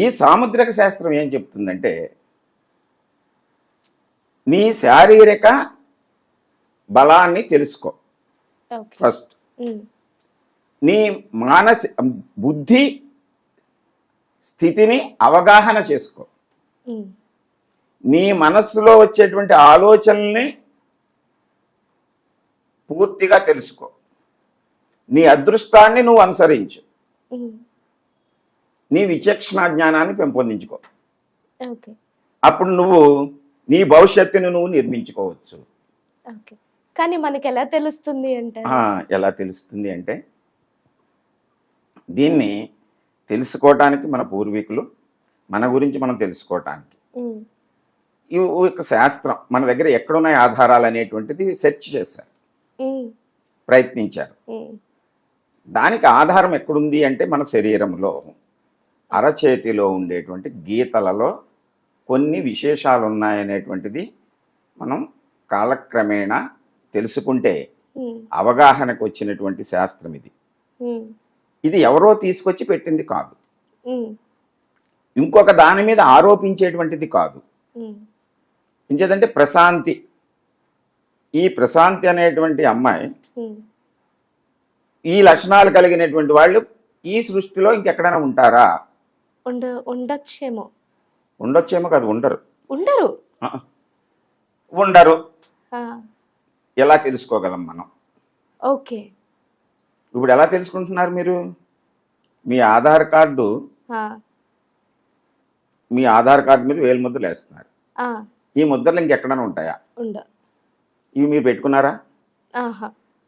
ఈ సాముద్రిక శాస్త్రం ఏం చెప్తుందంటే నీ శారీరక బలాన్ని తెలుసుకో ఓకే. ఫస్ట్. నీ బుద్ధి స్థితిని అవగాహన చేసుకో. నీ మనస్సులో వచ్చేటువంటి ఆలోచనల్ని పూర్తిగా తెలుసుకో. నీ అదృష్టాన్ని నువ్వు అనుసరించు. నీ విచక్షణ జ్ఞానాన్ని పెంపొందించుకో. ఓకే. అప్పుడు నువ్వు నీ భవిష్యత్తును నువ్వు నిర్మించుకోవచ్చు. ఓకే. కానీ మనకి ఎలా తెలుస్తుంది అంటే ఎలా తెలుస్తుంది అంటే దీన్ని తెలుసుకోవటానికి మన పూర్వీకులు మన గురించి మనం తెలుసుకోవటానికి ఈ ఒక శాస్త్రం మన దగ్గర ఎక్కడున్నాయి ఆధారాలు అనేటువంటిది సెర్చ్ చేశారు, ప్రయత్నించారు. దానికి ఆధారం ఎక్కడుంది అంటే మన శరీరంలో అరచేతిలో ఉండేటువంటి గీతలలో కొన్ని విశేషాలు ఉన్నాయనేటువంటిది మనం కాలక్రమేణా తెలుసుకుంటే అవగాహనకు వచ్చినటువంటి శాస్త్రం ఇది. ఇది ఎవరో తీసుకొచ్చి పెట్టింది కాదు, ఇంకొక దాని మీద ఆరోపించేటువంటిది కాదు. ఇంకేదంటే ప్రశాంతి, ఈ ప్రశాంతి అనేటువంటి అమ్మాయి ఈ లక్షణాలు కలిగినటువంటి వాళ్ళు ఈ సృష్టిలో ఇంకెక్కడైనా ఉంటారా? ఉండొచ్చేమో. ఉండొచ్చేమో కాదు, ఉండరు. ఉండరు ఉండరు ఎలా తెలుసుకోగలం మనం? ఓకే. ఇప్పుడు ఎలా తెలుసుకుంటున్నారు మీరు? మీ ఆధార్ కార్డు మీద వేలు ముద్రలు వేస్తున్నారు. ఈ ముద్రలు ఇంకెక్కడైనా ఉంటాయా? ఇవి మీరు పెట్టుకున్నారా?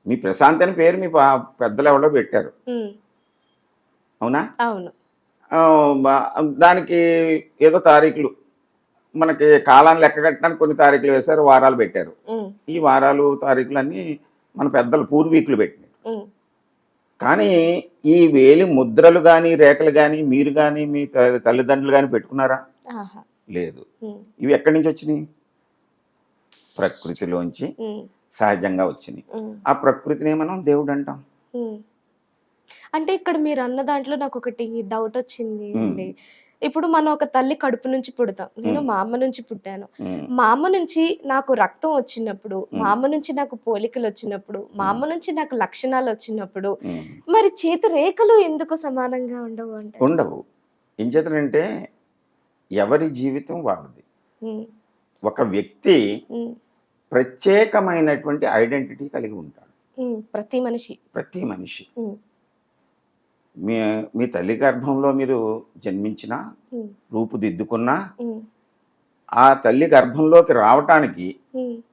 మీ ప్రశాంత్ అని పేరు మీ పెద్దలు ఎవరో పెట్టారు, అవునా? అవును. దానికి ఏదో తారీఖులు, మనకి కాలాన్ని లెక్క కట్టడానికి కొన్ని తారీఖులు వేశారు, వారాలు పెట్టారు. ఈ వారాలు తారీఖులు అన్నీ మన పెద్దలు పూర్వీకులు పెట్టినారు. కానీ ఈ వేలి ముద్రలు కానీ రేఖలు కానీ మీరు కానీ మీ తల్లిదండ్రులు కానీ పెట్టుకున్నారా? లేదు. ఇవి ఎక్కడి నుంచి వచ్చినాయి? ప్రకృతిలోంచి సహజంగా వచ్చినాయి. ఆ ప్రకృతిని మనం దేవుడు అంటాం. అంటే ఇక్కడ మీరు అన్న దాంట్లో నాకు ఒకటి డౌట్ వచ్చింది అండి. ఇప్పుడు మనం ఒక తల్లి కడుపు నుంచి పుడతాం. నేను మా అమ్మ నుంచి పుట్టాను. మా అమ్మ నుంచి నాకు రక్తం వచ్చినప్పుడు, మా అమ్మ నుంచి నాకు పోలికలు వచ్చినప్పుడు, మా అమ్మ నుంచి నాకు లక్షణాలు వచ్చినప్పుడు మరి చేతి రేఖలు ఎందుకు సమానంగా ఉండవు? అంటే ఉండవు. ఏం చేతనంటే ఎవరి జీవితం వాళ్ళది. ఒక వ్యక్తి ప్రత్యేకమైనటువంటి ఐడెంటిటీ కలిగి ఉంటాడు. ప్రతి మనిషి మీ తల్లి గర్భంలో మీరు జన్మించినా, రూపుదిద్దుకున్నా, ఆ తల్లి గర్భంలోకి రావటానికి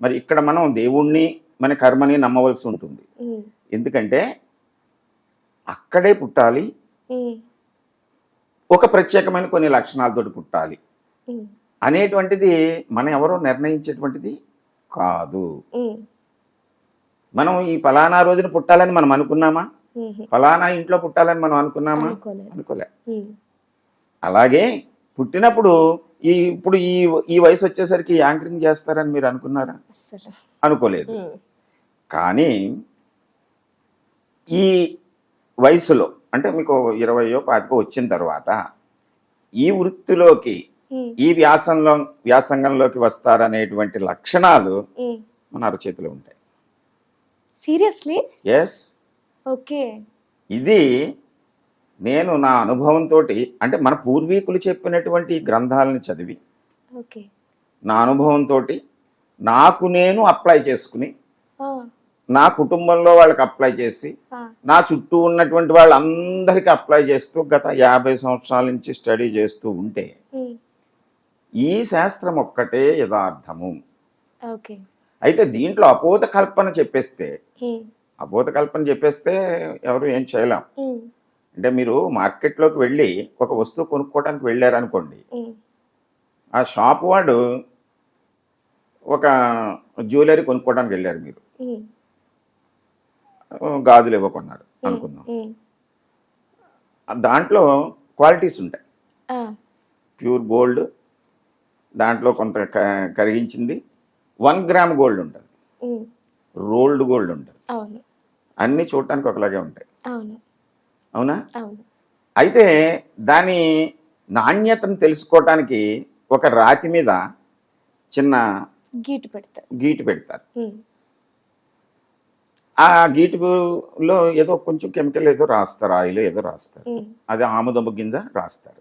మరి ఇక్కడ మనం దేవుణ్ణి మన కర్మని నమ్మవలసి ఉంటుంది. ఎందుకంటే అక్కడే పుట్టాలి, ఒక ప్రత్యేకమైన కొన్ని లక్షణాలతోటి పుట్టాలి అనేటువంటిది మనం ఎవరో నిర్ణయించేటువంటిది కాదు. మనం ఈ ఫలానా రోజున పుట్టాలని మనం అనుకున్నామా? ఫలానా ఇంట్లో పుట్టాలని మనం అనుకున్నామా? అనుకోలే. అలాగే పుట్టినప్పుడు ఇప్పుడు ఈ వయసు వచ్చేసరికి యాంకరింగ్ చేస్తారని మీరు అనుకున్నారా? అనుకోలేదు. కానీ ఈ వయసులో అంటే మీకు 20 25 వచ్చిన తర్వాత ఈ వృత్తిలోకి, ఈ వ్యాసంగంలోకి వస్తారనేటువంటి లక్షణాలు మన అరచేతిలో ఉంటాయి. సీరియస్లీ? ఎస్. ఓకే. ఇది నేను నా అనుభవంతో, అంటే మన పూర్వీకులు చెప్పినటువంటి గ్రంథాలను చదివి నా అనుభవంతో నాకు నేను అప్లై చేసుకుని, నా కుటుంబంలో వాళ్ళకి అప్లై చేసి, నా చుట్టూ ఉన్నటువంటి వాళ్ళందరికీ అప్లై చేస్తూ గత 50 సంవత్సరాల నుంచి స్టడీ చేస్తూ ఉంటే ఈ శాస్త్రం ఒక్కటే యథార్థము. అయితే దీంట్లో అపోత కల్పన చెప్పేస్తే ఎవరు ఏం చేయలేం. అంటే మీరు మార్కెట్లోకి వెళ్ళి ఒక వస్తువు కొనుక్కోవడానికి వెళ్ళారనుకోండి, ఆ షాప్ వాడు ఒక జ్యువెలరీ కొనుక్కోవడానికి వెళ్ళారు, మీరు గాజులు ఇవ్వకున్నారు అనుకుందాం. దాంట్లో క్వాలిటీస్ ఉంటాయి. ప్యూర్ గోల్డ్, దాంట్లో కొంత కరిగించింది, 1 గ్రామ్ గోల్డ్ ఉంటుంది, రోల్డ్ గోల్డ్ ఉంటుంది. అన్నీ చూడటానికి ఒకలాగే ఉంటాయి, అవునా? అయితే దాని నాణ్యతను తెలుసుకోవటానికి ఒక రాతి మీద చిన్న గీటు పెడతారు. ఆ గీటులో ఏదో కొంచెం కెమికల్ ఏదో రాస్తారు, ఆయిల్ ఏదో రాస్తారు, అది ఆముదము గింజ రాస్తారు.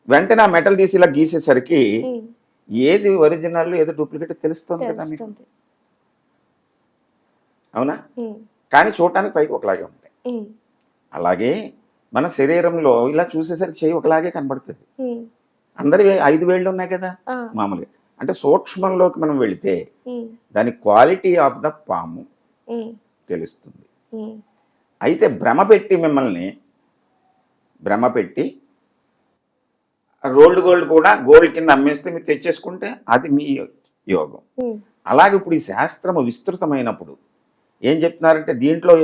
వెంటనే ఆ మెటల్ తీసి ఇలా గీసేసరికి ఏది ఒరిజినల్ ఏదో డూప్లికేట్ తెలుస్తుంది కదా మీకు, అవునా? కానీ చూడటానికి పైకి ఒకలాగే ఉంటాయి. అలాగే మన శరీరంలో ఇలా చూసేసరికి చేయి ఒకలాగే కనబడుతుంది. అందరి 5 వేళ్ళు ఉన్నాయి కదా మామూలుగా. అంటే సూక్ష్మంలోకి మనం వెళితే దాని క్వాలిటీ ఆఫ్ ద పాము తెలుస్తుంది. అయితే మిమ్మల్ని భ్రమ పెట్టి రోల్డ్ గోల్డ్ కూడా గోల్డ్ కింద అమ్మేస్తే మీరు తెచ్చేసుకుంటే అది మీ యోగం. అలాగే ఇప్పుడు ఈ శాస్త్రము విస్తృతమైనప్పుడు ఏం చెప్తున్నారంటే దీంట్లో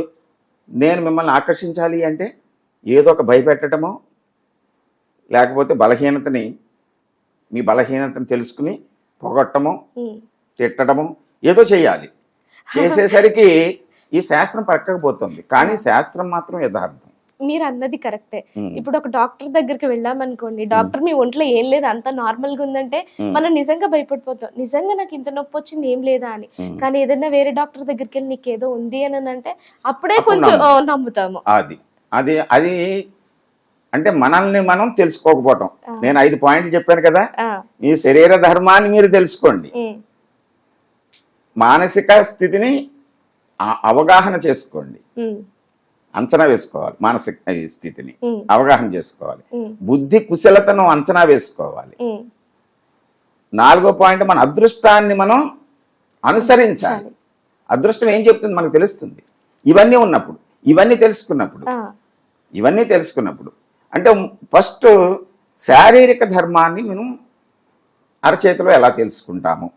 నేను మిమ్మల్ని ఆకర్షించాలి అంటే ఏదో ఒక భయపెట్టడమో లేకపోతే మీ బలహీనతని తెలుసుకుని పొగట్టమో తిట్టడమో ఏదో చేయాలి. చేసేసరికి ఈ శాస్త్రం పక్కకపోతుంది, కానీ శాస్త్రం మాత్రం యథార్థం. మీరు అన్నది కరెక్టే. ఇప్పుడు ఒక డాక్టర్ దగ్గరికి వెళ్ళామనుకోండి, డాక్టర్ మీ ఒంట్లో ఏం లేదు అంత నార్మల్ గా ఉందంటే మనం నిజంగా భయపడిపోతాం, నిజంగా నాకు ఇంత నొప్పి వచ్చింది ఏం లేదా అని. కానీ ఏదైనా వేరే డాక్టర్ దగ్గరికి వెళ్ళి నీకేదో ఉంది అని అంటే అప్పుడే కొంచెం నమ్ముతాము. అది అంటే మనల్ని మనం తెలుసుకోకపోవటం. నేను 5 పాయింట్లు చెప్పాను కదా, మీ శరీర ధర్మాన్ని మీరు తెలుసుకోండి, మానసిక స్థితిని అవగాహన చేసుకోండి, అంచనా వేసుకోవాలి, మానసిక స్థితిని అవగాహన చేసుకోవాలి, బుద్ధి కుశలతను అంచనా వేసుకోవాలి. 4వ పాయింట్ మన అదృష్టాన్ని మనం అనుసరించాలి. అదృష్టం ఏం చెప్తుంది మనకు తెలుస్తుంది. ఇవన్నీ తెలుసుకున్నప్పుడు అంటే ఫస్ట్ శారీరక ధర్మాన్ని మనం అరచేతిలో ఎలా తెలుసుకుంటాము.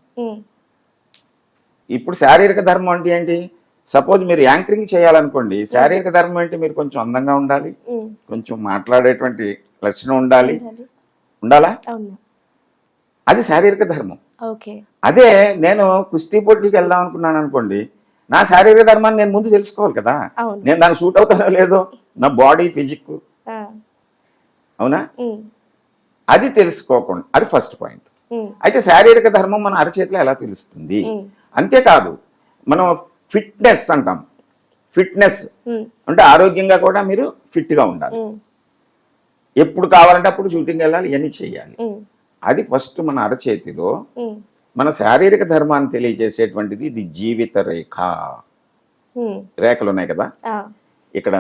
ఇప్పుడు శారీరక ధర్మం అంటే ఏంటి? సపోజ్ మీరు యాంకరింగ్ చేయాలనుకోండి, శారీరక ధర్మం అంటే మీరు కొంచెం అందంగా ఉండాలి, కొంచెం మాట్లాడేటువంటి లక్షణం ఉండాలా? అది శారీరక ధర్మం. అదే నేను కుస్తీ పోటీకి వెళ్దాం అనుకున్నాను అనుకోండి, నా శారీరక ధర్మాన్ని నేను ముందు తెలుసుకోవాలి కదా, నేను దానికి సూట్ అవుతానో లేదో, నా బాడీ ఫిజిక్, అవునా? అది తెలుసుకోకుండా, అది ఫస్ట్ పాయింట్. అయితే శారీరక ధర్మం మన అరచేతిలో ఎలా తెలుస్తుంది? అంతేకాదు మనం ఫిట్నెస్ అంటాం. ఫిట్నెస్ అంటే ఆరోగ్యంగా కూడా మీరు ఫిట్ గా ఉండాలి, ఎప్పుడు కావాలంటే అప్పుడు షూటింగ్ వెళ్ళాలి, ఇవన్నీ చేయాలి. అది ఫస్ట్ మన అరచేతిలో మన శారీరక ధర్మాన్ని తెలియజేసేటువంటిది ఇది జీవిత రేఖ. రేఖలు ఉన్నాయి కదా, ఇక్కడ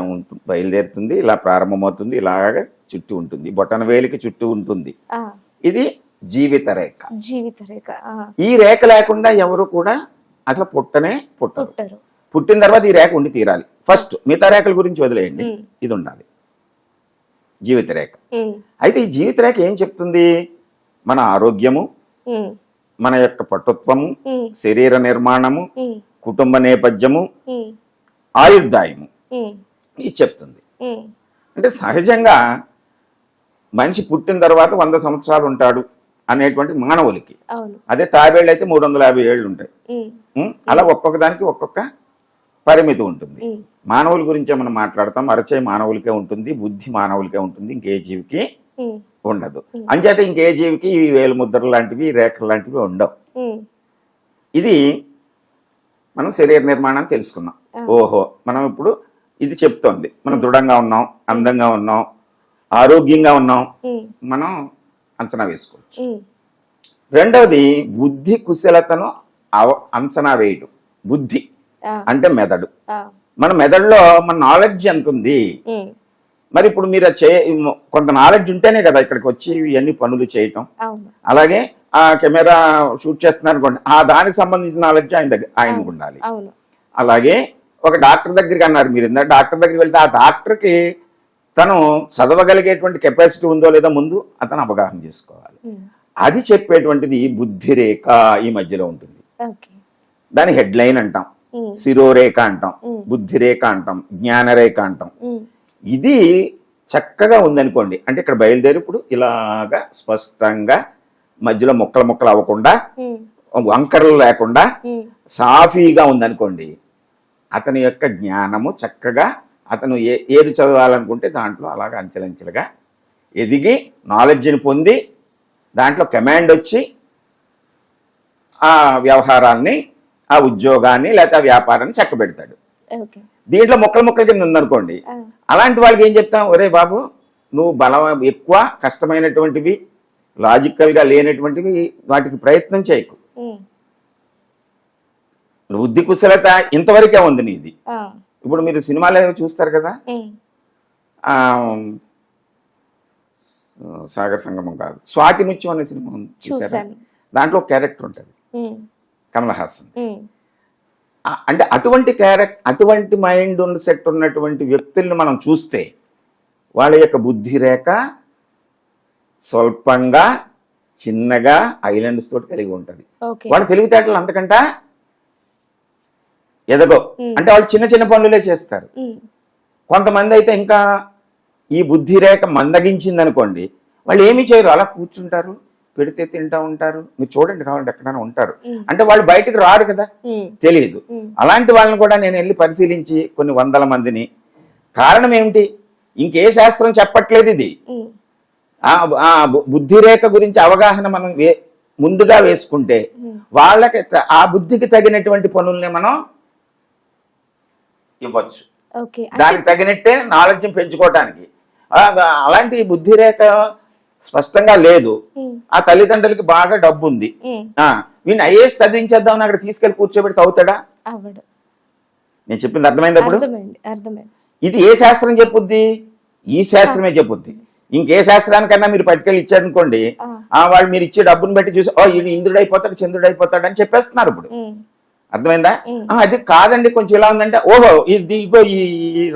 బయలుదేరుతుంది, ఇలా ప్రారంభమవుతుంది, ఇలాగ చుట్టూ ఉంటుంది, బొటన వేలికి చుట్టూ ఉంటుంది. ఇది జీవిత రేఖ. ఈ రేఖ లేకుండా ఎవరు కూడా అసలు పుట్టరు. పుట్టిన తర్వాత ఈ రేఖ ఉండి తీరాలి. ఫస్ట్ మిగతా రేఖల గురించి వదిలేయండి, ఇది ఉండాలి జీవిత రేఖ. అయితే ఈ జీవిత రేఖ ఏం చెప్తుంది? మన ఆరోగ్యము, మన యొక్క పటుత్వము, శరీర నిర్మాణము, కుటుంబ నేపథ్యము, ఆయుర్దాయము ఇది చెప్తుంది. అంటే సహజంగా మనిషి పుట్టిన తర్వాత 100 సంవత్సరాలు ఉంటాడు అనేటువంటి మానవులకి. అదే తాబేళ్ళు అయితే 350 ఏళ్ళు ఉంటాయి. అలా ఒక్కొక్క దానికి ఒక్కొక్క పరిమితి ఉంటుంది. మానవుల గురించే మనం మాట్లాడతాం. అరచేయి మానవులకే ఉంటుంది, బుద్ధి మానవులకే ఉంటుంది, ఇంకే జీవికి ఉండదు. అంచేత ఇంకే జీవికి ఈ వేలు ముద్రలు లాంటివి, రేఖలు లాంటివి ఉండవు. ఇది మనం శరీర నిర్మాణాన్ని తెలుసుకున్నాం. ఓహో, మనం ఇప్పుడు ఇది చెప్తోంది మనం దృఢంగా ఉన్నాం, అందంగా ఉన్నాం, ఆరోగ్యంగా ఉన్నాం, మనం అంచనా వేసుకోవచ్చు. రెండవది బుద్ధి కుశలతను అంచనా వేయడం. బుద్ధి అంటే మెదడు. మన మెదడులో మన నాలెడ్జ్ ఎంత ఉంది? మరి ఇప్పుడు మీరు కొంత నాలెడ్జ్ ఉంటేనే కదా ఇక్కడికి వచ్చి ఇవన్నీ పనులు చేయటం. అలాగే ఆ కెమెరా షూట్ చేస్తున్నారు అనుకోండి, ఆ దానికి సంబంధించిన నాలెడ్జ్ ఆయనకు ఉండాలి. అలాగే ఒక డాక్టర్ దగ్గరికి అన్నారు మీరు, డాక్టర్ దగ్గరికి వెళ్తే ఆ డాక్టర్కి తను చదవగలిగేటువంటి కెపాసిటీ ఉందో లేదో ముందు అతను అవగాహన చేసుకోవాలి. అది చెప్పేటువంటిది బుద్ధి రేఖ ఈ మధ్యలో ఉంటుంది. దాని హెడ్ లైన్ అంటాం, శిరోరేఖ అంటాం, బుద్ధి రేఖ అంటాం, జ్ఞానరేఖ అంటాం. ఇది చక్కగా ఉందనుకోండి, అంటే ఇక్కడ బయలుదేరి ఇప్పుడు ఇలాగా స్పష్టంగా మధ్యలో ముక్కలు అవ్వకుండా, వంకరలు లేకుండా సాఫీగా ఉందనుకోండి, అతని యొక్క జ్ఞానము చక్కగా, అతను ఏది చదవాలనుకుంటే దాంట్లో అలాగా అంచెలంచెలుగా ఎదిగి నాలెడ్జ్ని పొంది దాంట్లో కమాండ్ వచ్చి ఆ వ్యవహారాన్ని, ఆ ఉద్యోగాన్ని లేదా ఆ వ్యాపారాన్ని చక్కబెడతాడు. ఓకే. దీంట్లో ముక్కల కింద ఉందనుకోండి, అలాంటి వాళ్ళకి ఏం చెప్తాం, ఒరే బాబు నువ్వు బలం ఎక్కువ కష్టమైనటువంటివి లాజికల్గా లేనటువంటివి వాటికి ప్రయత్నం చేయకు, బుద్ధి కుశలత ఇంతవరకే ఉంది నీది. ఇప్పుడు మీరు సినిమాలు చూస్తారు కదా, సాగర సంగమం కాదు, స్వాతి ముత్యం అనే సినిమా చూసారా? దాంట్లో ఒక క్యారెక్టర్ ఉంటుంది కమల్ హాసన్. అంటే అటువంటి మైండ్ సెట్ ఉన్నటువంటి వ్యక్తుల్ని మనం చూస్తే వాళ్ళ యొక్క బుద్ధి రేఖ స్వల్పంగా చిన్నగా ఐలాండ్స్ తోటి కలిగి ఉంటుంది. వాళ్ళ తెలివితేటలు అంతకంట ఎదగో, అంటే వాళ్ళు చిన్న చిన్న పనులే చేస్తారు. కొంతమంది అయితే ఇంకా ఈ బుద్ధి రేఖ మందగించింది అనుకోండి, వాళ్ళు ఏమీ చేయరు, అలా కూర్చుంటారు, పెడితే తింటా ఉంటారు. మీరు చూడండి కావాలంటే ఎక్కడైనా ఉంటారు, అంటే వాళ్ళు బయటకు రారు కదా, తెలియదు. అలాంటి వాళ్ళని కూడా నేను వెళ్ళి పరిశీలించి కొన్ని వందల మందిని, కారణం ఏమిటి, ఇంకే శాస్త్రం చెప్పట్లేదు ఇది, ఆ బుద్ధి రేఖ గురించి అవగాహన మనం ముందుగా వేసుకుంటే వాళ్ళకి ఆ బుద్ధికి తగినటువంటి పనుల్ని మనం ఇవ్వచ్చు, దానికి తగినట్టే నాలెడ్జ్ పెంచుకోవటానికి. అలాంటి బుద్ధి రేఖ స్పష్టంగా లేదు, ఆ తల్లిదండ్రులకి బాగా డబ్బు ఉంది, వీడిని ఐఏఎస్ చదివించేద్దామని అక్కడ తీసుకెళ్లి కూర్చోబెడితే అవుతాడా? నేను చెప్పింది అర్థమైంది? అప్పుడు ఇది ఏ శాస్త్రం చెప్పుద్ది? ఈ శాస్త్రమే చెప్పుద్ది. ఇంకే శాస్త్రానికన్నా మీరు పట్టుకెళ్ళి ఇచ్చారనుకోండి, వాళ్ళు మీరు ఇచ్చే డబ్బును బట్టి చూసి ఈయన ఇంద్రుడు అయిపోతాడు చంద్రుడు అయిపోతాడు అని చెప్పేస్తున్నారు. ఇప్పుడు అర్థమైందా? అది కాదండి, కొంచెం ఇలా ఉందంటే ఓహో ఇది ఇగో ఈ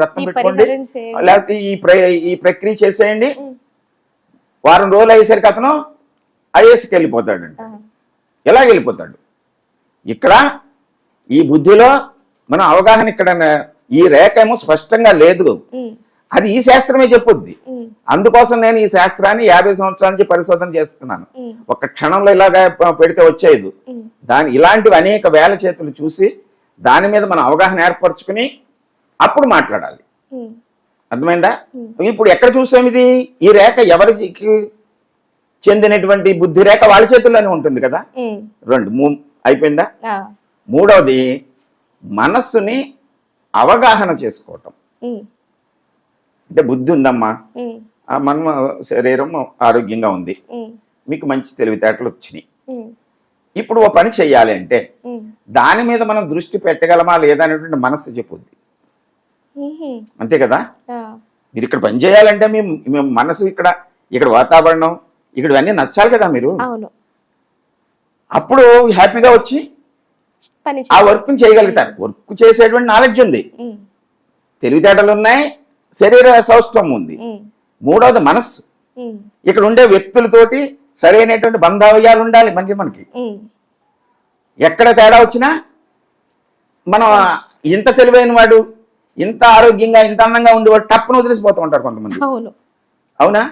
రత్నం పెట్టుకోండి, లేకపోతే ఈ ప్రక్రియ చేసేయండి, వారం రోజులు అయ్యేసరికి అతను ఐఏఎస్కి వెళ్ళిపోతాడంట. ఎలా వెళ్ళిపోతాడు? ఇక్కడ ఈ బుద్ధిలో మన అవగాహన ఇక్కడ ఈ రేఖ ఏమో స్పష్టంగా లేదు, అది ఈ శాస్త్రమే చెప్పుద్ది. అందుకోసం నేను ఈ శాస్త్రాన్ని 50 సంవత్సరాల నుంచి పరిశోధన చేస్తున్నాను. ఒక క్షణంలో ఇలాగా పెడితే వచ్చేది దాని ఇలాంటివి అనేక వేల చేతులు చూసి దాని మీద మనం అవగాహన ఏర్పరచుకుని అప్పుడు మాట్లాడాలి. అర్థమైందా? ఇప్పుడు ఎక్కడ చూసాం ఇది? ఈ రేఖ ఎవరికి చెందినటువంటి బుద్ధి రేఖ వాళ్ళ చేతుల్లోనే ఉంటుంది కదా. 2 అయిపోయిందా? మూడవది మనస్సుని అవగాహన చేసుకోవటం. అంటే బుద్ధి ఉందమ్మా, మన శరీరం ఆరోగ్యంగా ఉంది, మీకు మంచి తెలివితేటలు వచ్చినాయి, ఇప్పుడు ఓ పని చెయ్యాలి అంటే దాని మీద మనం దృష్టి పెట్టగలమా లేదా అనేటువంటి మనస్సు చెప్పుద్ది. అంతే కదా? మీరు ఇక్కడ పని చేయాలంటే మీ మనసు ఇక్కడ వాతావరణం ఇక్కడ అన్నీ నచ్చాలి కదా మీరు, అప్పుడు హ్యాపీగా వచ్చి ఆ వర్క్ చేయగలుగుతారు. వర్క్ చేసేటువంటి నాలెడ్జ్ ఉంది, తెలివితేటలు ఉన్నాయి, శరీర సౌష్ఠవం ఉంది. మూడవది మనస్సు. ఇక్కడ ఉండే వ్యక్తులతోటి సరైనటువంటి బంధావయాలు ఉండాలి మనకి. ఎక్కడ తేడా వచ్చినా మనం ఇంత తెలివైన వాడు, ఇంత ఆరోగ్యంగా, ఇంత అందంగా ఉండేవాడు టప్పును వదిలేసిపోతూ ఉంటారు కొంతమంది. అవునా?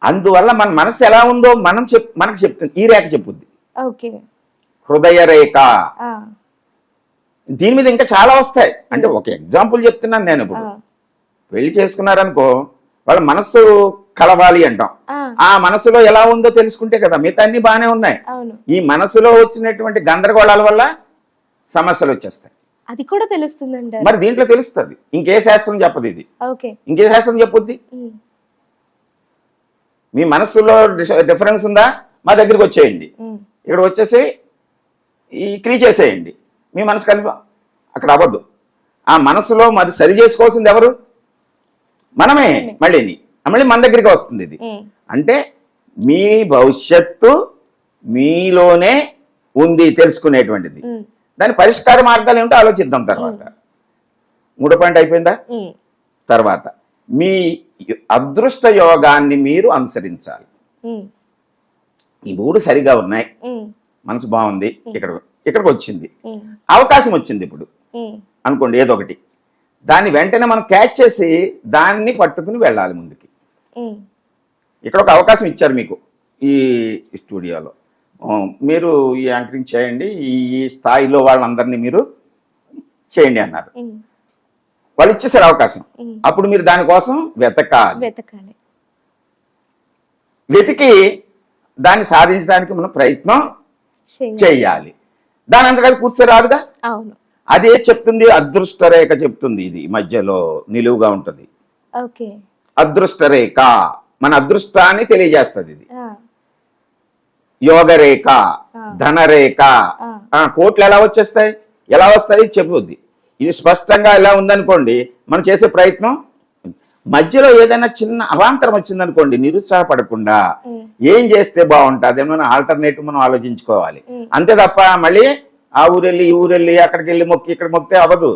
అందువల్ల మన మనసు ఎలా ఉందో మనకు చెప్తుంది, ఈ రేఖ చెప్పుద్ది, హృదయ రేఖ. దీని మీద ఇంకా చాలా వస్తాయి. అంటే ఒక ఎగ్జాంపుల్ చెప్తున్నాను నేను. ఇప్పుడు పెళ్లి చేసుకున్నారనుకో, వాళ్ళ మనస్సు కలవాలి అంటాం. ఆ మనసులో ఎలా ఉందో తెలుసుకుంటే కదా మిగతా అన్ని బాగానే ఉన్నాయి. ఈ మనసులో వచ్చినటువంటి గందరగోళాల వల్ల సమస్యలు వచ్చేస్తాయి. అది కూడా తెలుస్తుంది. మరి దీంట్లో తెలుస్తుంది. ఇంకే శాస్త్రం చెప్పదు ఇది. ఇంకే శాస్త్రం చెప్పుద్ది? మీ మనస్సులో డిఫరెన్స్ ఉందా, మా దగ్గరికి వచ్చేయండి, ఇక్కడ వచ్చేసి ఈ క్రియ చేసేయండి, మీ మనసు కలిపి అక్కడ అవ్వద్దు. ఆ మనసులో మరి సరి చేసుకోవాల్సింది ఎవరు? మనమే. మళ్ళీ మన దగ్గరికి వస్తుంది ఇది. అంటే మీ భవిష్యత్తు మీలోనే ఉంది తెలుసుకునేటువంటిది. దాని పరిష్కార మార్గాలు ఏమిటో ఆలోచిద్దాం. తర్వాత 3వ పాయింట్ అయిపోయిందా? తర్వాత మీ అదృష్ట యోగాన్ని మీరు అనుసరించాలి. ఈ 3 సరిగా ఉన్నాయి, మనసు బాగుంది, ఇక్కడికి వచ్చింది, అవకాశం వచ్చింది ఇప్పుడు అనుకోండి ఏదో ఒకటి, దాన్ని వెంటనే మనం క్యాచ్ చేసి దాన్ని పట్టుకుని వెళ్ళాలి ముందుకి. ఇక్కడ ఒక అవకాశం ఇచ్చారు మీకు ఈ స్టూడియోలో, మీరు ఈ యాంకరింగ్ చేయండి, ఈ స్థాయిలో వాళ్ళందరినీ మీరు చేయండి అన్నారు. వాళ్ళు ఇచ్చేసారు అవకాశం. అప్పుడు మీరు దానికోసం వెతకాలి. వెతికి దాన్ని సాధించడానికి మనం ప్రయత్నం చేయాలి. దాని అంతగా కూర్చోరాదుగా. అవును. అదే చెప్తుంది అదృష్ట రేఖ చెప్తుంది. ఇది మధ్యలో నిలువుగా ఉంటుంది. ఓకే. అదృష్ట రేఖ మన అదృష్టాన్ని తెలియజేస్తుంది. ఇది యోగరేఖ, ధనరేఖ. కోట్లు ఎలా వచ్చేస్తాయి, ఎలా వస్తాయి చెప్పుద్ది. ఇది స్పష్టంగా ఎలా ఉందనుకోండి, మనం చేసే ప్రయత్నం. మధ్యలో ఏదైనా చిన్న అవాంతరం వచ్చిందనుకోండి, నిరుత్సాహపడకుండా ఏం చేస్తే బాగుంటుంది ఏమైనా ఆల్టర్నేటివ్ మనం ఆలోచించుకోవాలి. అంతే తప్ప మళ్ళీ ఆ ఊరెళ్ళి ఈ ఊరెళ్ళి అక్కడికి వెళ్ళి మొక్కి ఇక్కడ మొక్కితే అవ్వదు.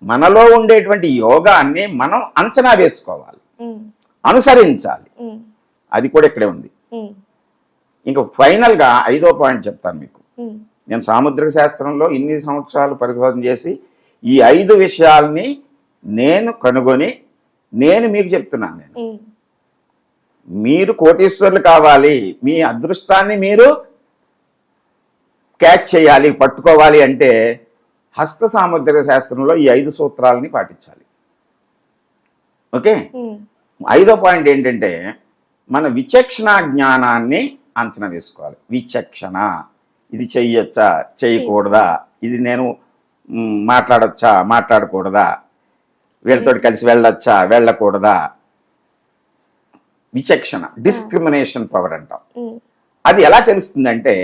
మనలో ఉండేటువంటి యోగాన్ని మనం అంచనా వేసుకోవాలి, అనుసరించాలి. అది కూడా ఇక్కడే ఉంది. ఇంకా ఫైనల్ గా 5వ పాయింట్ చెప్తాను మీకు. నేను సాముద్రిక శాస్త్రంలో ఇన్ని సంవత్సరాలు పరిశోధన చేసి ఈ 5 విషయాల్ని నేను కనుగొని నేను మీకు చెప్తున్నాను. మీరు కోటీశ్వర్లు కావాలి, మీ అదృష్టాన్ని మీరు క్యాచ్ చేయాలి, పట్టుకోవాలి అంటే హస్త సాముద్రిక శాస్త్రంలో ఈ 5 సూత్రాలని పాటించాలి. ఓకే. 5వ పాయింట్ ఏంటంటే మన విచక్షణ జ్ఞానాన్ని అంచనా వేసుకోవాలి. విచక్షణ, ఇది చెయ్యొచ్చా చేయకూడదా, ఇది నేను మాట్లాడొచ్చా మాట్లాడకూడదా, వీళ్ళతో కలిసి వెళ్ళొచ్చా వెళ్ళకూడదా. విచక్షణ, డిస్క్రిమినేషన్ పవర్ అంటాం. అది ఎలా తెలుస్తుందంటే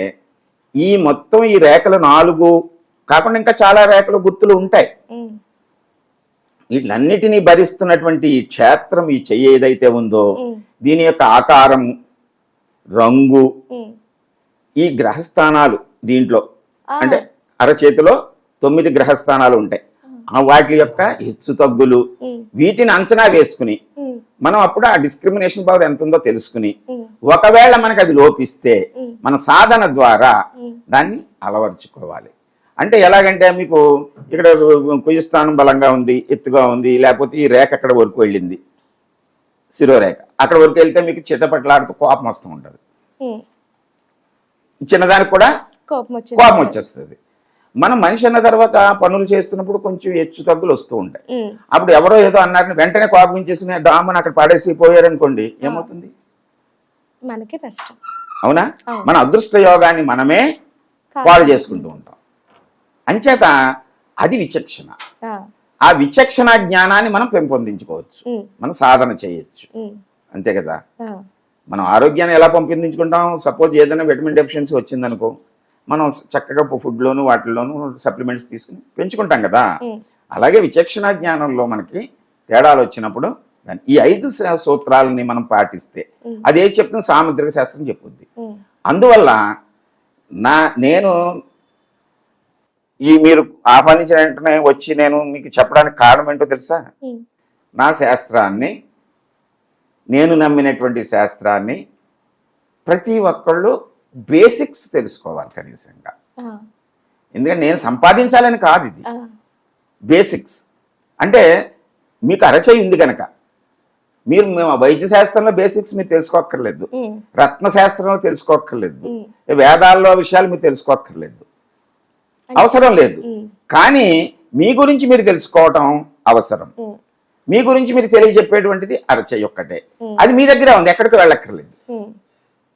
ఈ మొత్తం ఈ రేఖలు 4 కాకుండా ఇంకా చాలా రేఖలు గుర్తులు ఉంటాయి. వీటిలన్నిటినీ భరిస్తున్నటువంటి ఈ క్షేత్రం, ఈ చెయ్యి ఏదైతే ఉందో దీని యొక్క ఆకారం, రంగు, ఈ గ్రహస్థానాలు దీంట్లో అంటే అరచేతిలో 9 గ్రహస్థానాలు ఉంటాయి. వాటి యొక్క హెచ్చు తగ్గులు వీటిని అంచనా వేసుకుని మనం అప్పుడు ఆ డిస్క్రిమినేషన్ పవర్ ఎంత ఉందో తెలుసుకుని ఒకవేళ మనకు అది లోపిస్తే మన సాధన ద్వారా దాన్ని అలవర్చుకోవాలి. అంటే ఎలాగంటే మీకు ఇక్కడ కుజస్థానం బలంగా ఉంది, ఎత్తుగా ఉంది, లేకపోతే ఈ రేఖ అక్కడ వరకు వెళ్ళింది, శిరోరేఖ అక్కడ వరకు వెళ్తే మీకు చిట్టపట్లాడుతూ కోపం వస్తూ ఉంటుంది. చిన్నదానికి కూడా కోపం వచ్చేస్తుంది. మనం మనిషి అన్న తర్వాత పనులు చేస్తున్నప్పుడు కొంచెం హెచ్చు తగ్గులు వస్తూ ఉంటాయి. అప్పుడు ఎవరో ఏదో అన్నారని వెంటనే కోపగించేసుకుని డామని అక్కడ పడేసి పోయారనుకోండి, ఏమవుతుంది? మనకి కష్టం. అవునా? మన అదృష్ట యోగాన్ని మనమే పాడు చేసుకుంటూ ఉంటాం. అంచేత అది విచక్షణ. ఆ విచక్షణ జ్ఞానాన్ని మనం పెంపొందించుకోవచ్చు, మనం సాధన చేయొచ్చు. అంతే కదా. మనం ఆరోగ్యాన్ని ఎలా పెంపొందించుకుంటాం? సపోజ్ ఏదైనా విటమిన్ డెఫిషియన్సీ వచ్చిందనుకో, మనం చక్కగా ఫుడ్లోను వాటిల్లోనూ సప్లిమెంట్స్ తీసుకుని పెంచుకుంటాం కదా. అలాగే విచక్షణ జ్ఞానంలో మనకి తేడాలు వచ్చినప్పుడు ఈ 5 సూత్రాలని మనం పాటిస్తే అది ఏది చెప్తుంది? సాముద్రిక శాస్త్రం చెప్పుద్ది. అందువల్ల నేను ఈ మీరు ఆహ్వానించిన వెంటనే వచ్చి నేను మీకు చెప్పడానికి కారణం ఏంటో తెలుసా? నా శాస్త్రాన్ని, నేను నమ్మినటువంటి శాస్త్రాన్ని ప్రతి ఒక్కళ్ళు బేసిక్స్ తెలుసుకోవాలి కనీసంగా. ఎందుకంటే నేను సంపాదించాలని కాదు, ఇది బేసిక్స్. అంటే మీకు అరచేయి ఉంది కనుక మీరు వైద్య శాస్త్రంలో బేసిక్స్ మీరు తెలుసుకోక్కర్లేదు, రత్న శాస్త్రంలో తెలుసుకోక్కర్లేదు, వేదాల్లో విషయాలు మీరు తెలుసుకోక్కర్లేదు, అవసరం లేదు. కానీ మీ గురించి మీరు తెలుసుకోవటం అవసరం. మీ గురించి మీరు తెలియజెప్పేటువంటిది అరచేయి ఒక్కటే, అది మీ దగ్గరే ఉంది, ఎక్కడికి వెళ్ళక్కర్లేదు.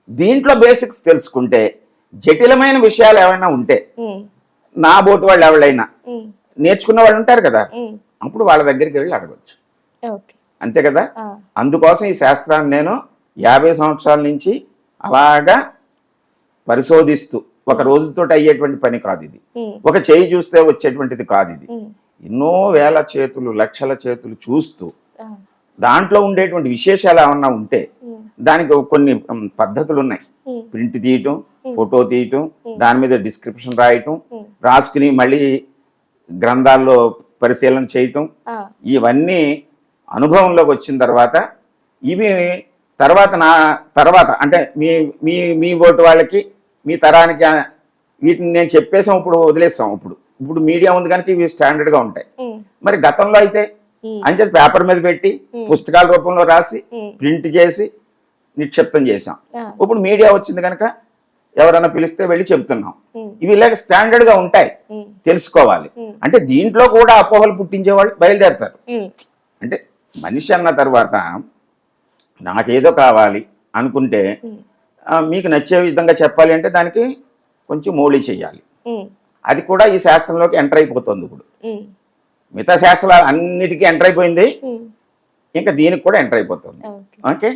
దీంట్లో బేసిక్స్ తెలుసుకుంటే జటిలమైన విషయాలు ఏమైనా ఉంటే నా బోటు వాళ్ళు ఎవరైనా నేర్చుకున్న వాళ్ళు ఉంటారు కదా, అప్పుడు వాళ్ళ దగ్గరికి వెళ్ళి అడగచ్చు. అంతే కదా. అందుకోసం ఈ శాస్త్రాన్ని నేను 50 సంవత్సరాల నుంచి అలాగా పరిశోధిస్తూ, ఒక రోజుతో అయ్యేటువంటి పని కాదు ఇది, ఒక చేయి చూస్తే వచ్చేటువంటిది కాదు ఇది. ఎన్నో వేల చేతులు, లక్షల చేతులు చూస్తూ దాంట్లో ఉండేటువంటి విశేషాలు ఏమన్నా ఉంటే దానికి కొన్ని పద్ధతులు ఉన్నాయి. ప్రింట్ తీయటం, ఫోటో తీయటం, దాని మీద డిస్క్రిప్షన్ రాయటం, రాసుకుని మళ్ళీ గ్రంథాల్లో పరిశీలన చేయటం, ఇవన్నీ అనుభవంలోకి వచ్చిన తర్వాత ఇవి తర్వాత అంటే మీ ఓటు వాళ్ళకి, మీ తరానికి వీటిని నేను చెప్పేసాం, ఇప్పుడు వదిలేసాం. ఇప్పుడు మీడియా ఉంది కనుక ఇవి స్టాండర్డ్ గా ఉంటాయి. మరి గతంలో అయితే అంచేత పేపర్ మీద పెట్టి పుస్తకాల రూపంలో రాసి ప్రింట్ చేసి నిక్షిప్తం చేసాం. ఇప్పుడు మీడియా వచ్చింది కనుక ఎవరైనా పిలిస్తే వెళ్ళి చెప్తున్నాం. ఇవి ఇలాగ స్టాండర్డ్ గా ఉంటాయి, తెలుసుకోవాలి. అంటే దీంట్లో కూడా అపోహలు పుట్టించే వాళ్ళు బయలుదేరతారు. అంటే మనిషి అన్న తర్వాత నాకేదో కావాలి అనుకుంటే మీకు నచ్చే విధంగా చెప్పాలి అంటే దానికి కొంచెం మౌలి చేయాలి. అది కూడా ఈ శాస్త్రంలోకి ఎంటర్ అయిపోతుంది. ఇప్పుడు మిగతా శాస్త్రాలు అన్నిటికీ ఎంటర్ అయిపోయింది, ఇంకా దీనికి కూడా ఎంటర్ అయిపోతుంది. ఓకే.